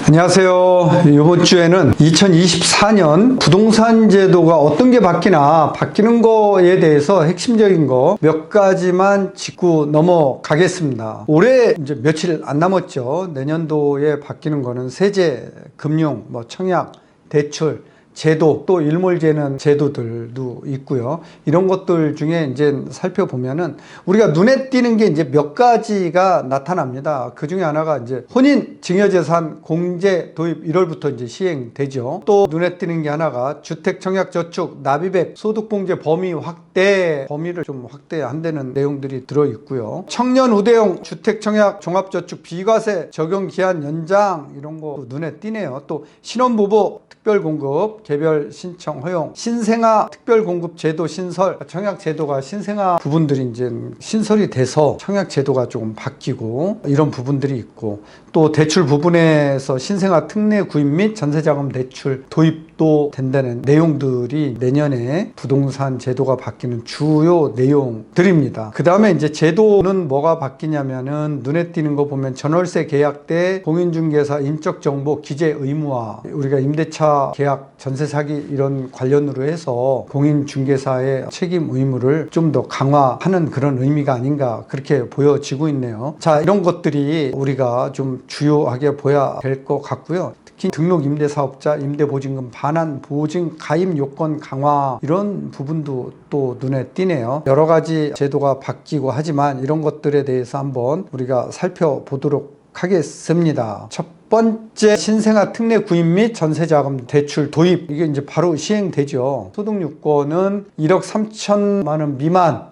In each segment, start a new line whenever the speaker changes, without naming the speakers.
안녕하세요. 이번 주에는 2024년 부동산 제도가 어떤 게 바뀌는 거에 대해서 핵심적인 거 몇 가지만 짚고 넘어가겠습니다. 올해 이제 며칠 안 남았죠. 내년도에 바뀌는 거는 세제, 금융, 청약, 대출, 제도, 또 일몰제는 제도들도 있고요. 이런 것들 중에 이제 살펴보면은 우리가 눈에 띄는 게 이제 몇 가지가 나타납니다. 그 중에 하나가 이제 혼인 증여재산 공제 도입 1월부터 이제 시행되죠. 또 눈에 띄는 게 하나가 주택 청약 저축 납입액 소득공제 범위 확대, 범위를 좀 확대한다는 내용들이 들어 있고요. 청년 우대형 주택 청약 종합저축 비과세 적용 기한 연장, 이런 거 눈에 띄네요. 또 신혼부부 특별공급 개별 신청 허용, 신생아 특별공급 제도 신설, 청약 제도가 신생아 부분들이 이제 신설이 돼서 청약 제도가 조금 바뀌고 이런 부분들이 있고, 또 대출 부분에서 신생아 특례 구입 및 전세자금 대출 도입도 된다는 내용들이 내년에 부동산 제도가 바뀌는 주요 내용들입니다. 그 다음에 이제 제도는 뭐가 바뀌냐면은 눈에 띄는 거 보면 전월세 계약 때 공인중개사 인적 정보 기재 의무화, 우리가 임대차 계약 전세 사기 이런 관련으로 해서 공인중개사의 책임 의무를 좀 더 강화하는 그런 의미가 아닌가, 그렇게 보여지고 있네요. 자, 이런 것들이 우리가 좀 주요하게 보여야 될 것 같고요. 특히 등록 임대사업자 임대보증금 반환 보증 가입 요건 강화, 이런 부분도 또 눈에 띄네요. 여러 가지 제도가 바뀌고 하지만 이런 것들에 대해서 한번 우리가 살펴보도록 하겠습니다. 첫 번째, 신생아 특례 구입 및 전세자금 대출 도입. 이게 이제 바로 시행되죠. 소득요건은 1억 3천만 원 미만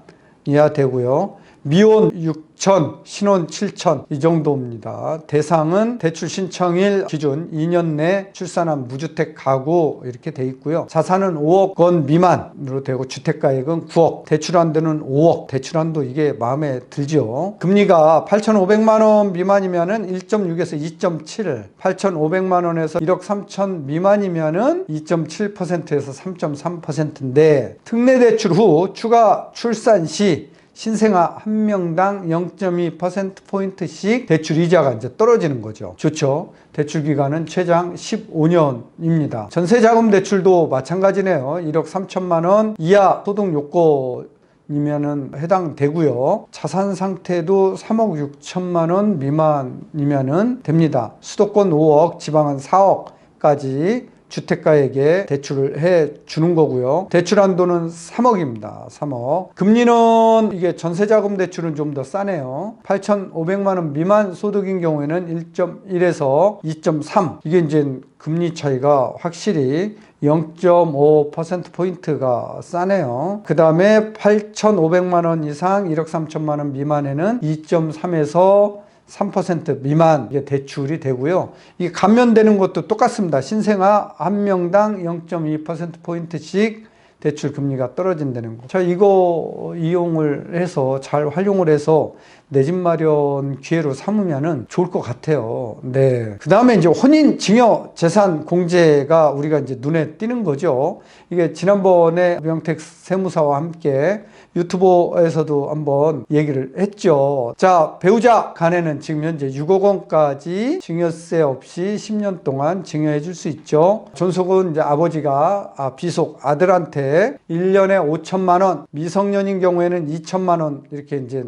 이하 되고요. 미혼 6천, 신혼 7천, 이 정도입니다. 대상은 대출 신청일 기준 2년 내 출산한 무주택 가구, 이렇게 돼 있고요. 자산은 5억 원 미만으로 되고 주택가액은 9억, 대출한도는 5억. 대출한도 이게 마음에 들죠. 금리가 8,500만 원 미만이면은 1.6에서 2.7, 8,500만 원에서 1억 3천 미만이면은 2.7%에서 3.3%인데 특례 대출 후 추가 출산 시 신생아 한 명당 0.2%포인트씩 대출 이자가 이제 떨어지는 거죠. 좋죠. 대출 기간은 최장 15년입니다. 전세자금 대출도 마찬가지네요. 1억 3천만 원 이하 소득 요건이면은 해당되고요. 자산 상태도 3억 6천만 원 미만이면은 됩니다. 수도권 5억, 지방은 4억까지 주택가에게 대출을 해 주는 거고요. 대출 한도는 3억입니다. 3억. 금리는 이게 전세자금 대출은 좀 더 싸네요. 8,500만 원 미만 소득인 경우에는 1.1에서 2.3. 이게 이제 금리 차이가 확실히 0.5%포인트가 싸네요. 그 다음에 8,500만 원 이상 1억 3천만 원 미만에는 2.3에서 3% 미만 이게 대출이 되고요. 이게 감면되는 것도 똑같습니다. 신생아 한 명당 0.2%포인트씩 대출 금리가 떨어진다는 거. 자, 이거 이용을 해서 잘 활용을 해서 내 집 마련 기회로 삼으면은 좋을 것 같아요. 네. 그 다음에 이제 혼인 증여 재산 공제가 우리가 이제 눈에 띄는 거죠. 이게 지난번에 명택 세무사와 함께 유튜브에서도 한번 얘기를 했죠. 자, 배우자 간에는 지금 현재 6억 원까지 증여세 없이 10년 동안 증여해 줄 수 있죠. 존속은 이제 아버지가 비속 아들한테 1년에 5천만 원, 미성년인 경우에는 2천만 원 이렇게 이제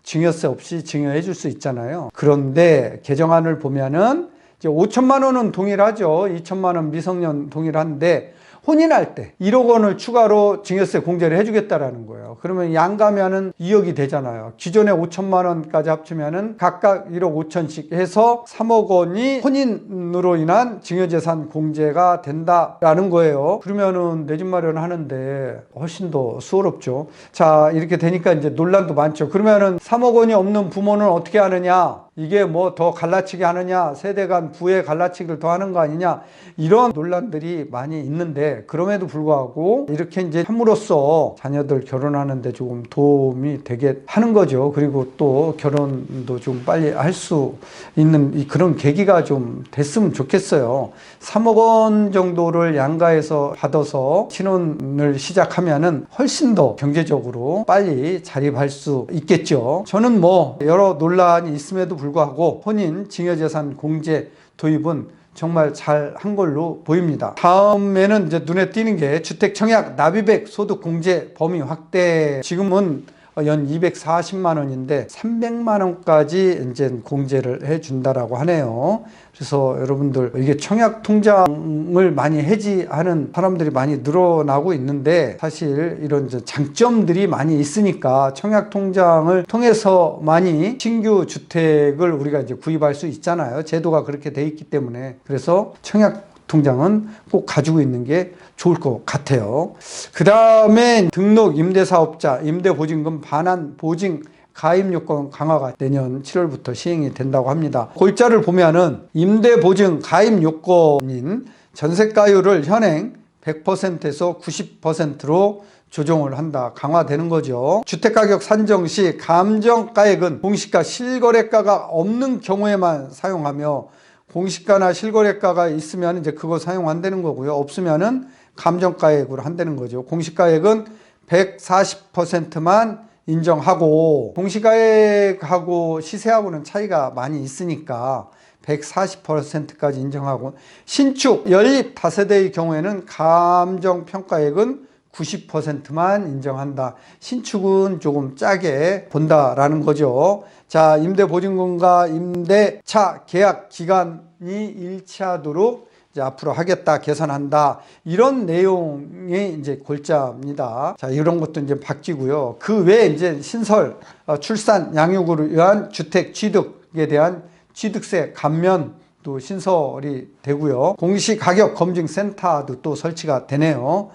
증여세 없이 증여해 줄 수 있잖아요. 그런데 개정안을 보면은 이제 5천만 원은 동일하죠. 2천만 원 미성년 동일한데 혼인할 때 1억 원을 추가로 증여세 공제를 해주겠다라는 거예요. 그러면 양가면은 2억이 되잖아요. 기존에 5천만 원까지 합치면은 각각 1억 5천씩 해서 3억 원이 혼인으로 인한 증여재산 공제가 된다라는 거예요. 그러면은 내 집 마련 하는데 훨씬 더 수월없죠. 자, 이렇게 되니까 이제 논란도 많죠. 그러면은 3억 원이 없는 부모는 어떻게 하느냐? 이게 뭐 더 갈라치기 하느냐, 세대 간 부의 갈라치기를 더 하는 거 아니냐, 이런 논란들이 많이 있는데, 그럼에도 불구하고 이렇게 이제 함으로써 자녀들 결혼하는데 조금 도움이 되게 하는 거죠. 그리고 또 결혼도 좀 빨리 할 수 있는 그런 계기가 좀 됐으면 좋겠어요. 3억 원 정도를 양가에서 받아서 신혼을 시작하면은 훨씬 더 경제적으로 빨리 자립할 수 있겠죠. 저는 뭐 여러 논란이 있음에도 불구하고 혼인 증여재산 공제 도입은 정말 잘 한 걸로 보입니다. 다음에는 이제 눈에 띄는 게 주택 청약 납입액 소득 공제 범위 확대. 지금은 연 240만 원인데 300만 원까지 이제 공제를 해 준다라고 하네요. 그래서 여러분들 이게 청약 통장을 많이 해지하는 사람들이 많이 늘어나고 있는데 사실 이런 장점들이 많이 있으니까 청약 통장을 통해서 많이 신규 주택을 우리가 이제 구입할 수 있잖아요. 제도가 그렇게 돼 있기 때문에. 그래서 청약 통장은 꼭 가지고 있는 게 좋을 것 같아요. 그 다음에 등록 임대사업자 임대보증금 반환 보증 가입 요건 강화가 내년 7월부터 시행이 된다고 합니다. 골자를 보면은 임대보증 가입 요건인 전세가율을 현행 100%에서 90%로 조정을 한다. 강화되는 거죠. 주택가격 산정 시 감정가액은 공시가 실거래가가 없는 경우에만 사용하며 공시가나 실거래가가 있으면 이제 그거 사용 안 되는 거고요. 없으면은 감정가액으로 한다는 거죠. 공시가액은 140%만 인정하고 공시가액하고 시세하고는 차이가 많이 있으니까 140%까지 인정하고 신축 연립 다세대의 경우에는 감정평가액은 90%만 인정한다. 신축은 조금 짜게 본다라는 거죠. 자, 임대보증금과 임대차 계약 기간이 일치하도록 이제 앞으로 하겠다, 개선한다. 이런 내용이 이제 골자입니다. 자, 이런 것도 이제 바뀌고요. 그 외에 이제 신설, 출산, 양육을 위한 주택 취득에 대한 취득세 감면도 신설이 되고요. 공시가격검증센터도 또 설치가 되네요.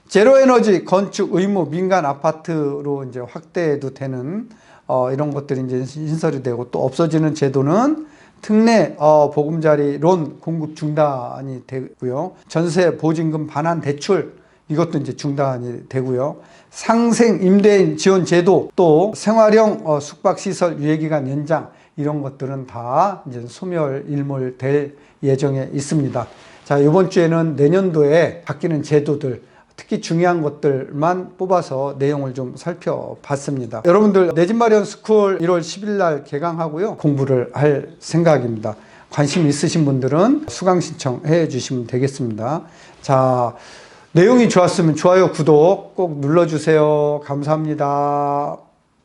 제로에너지 건축 의무 민간 아파트로 이제 확대도 되는 이런 것들이 이제 신설이 되고, 또 없어지는 제도는 특례 보금자리론 공급 중단이 되고요. 전세 보증금 반환 대출 이것도 이제 중단이 되고요. 상생 임대인 지원 제도, 또 생활형 숙박시설 유예기간 연장, 이런 것들은 다 이제 소멸 일몰될 예정에 있습니다. 자, 이번 주에는 내년도에 바뀌는 제도들, 특히 중요한 것들만 뽑아서 내용을 좀 살펴봤습니다. 여러분들 내 집 마련 스쿨 1월 10일 날 개강하고요. 공부를 할 생각입니다. 관심 있으신 분들은 수강 신청해 주시면 되겠습니다. 자, 내용이 좋았으면 좋아요, 구독 꼭 눌러주세요. 감사합니다.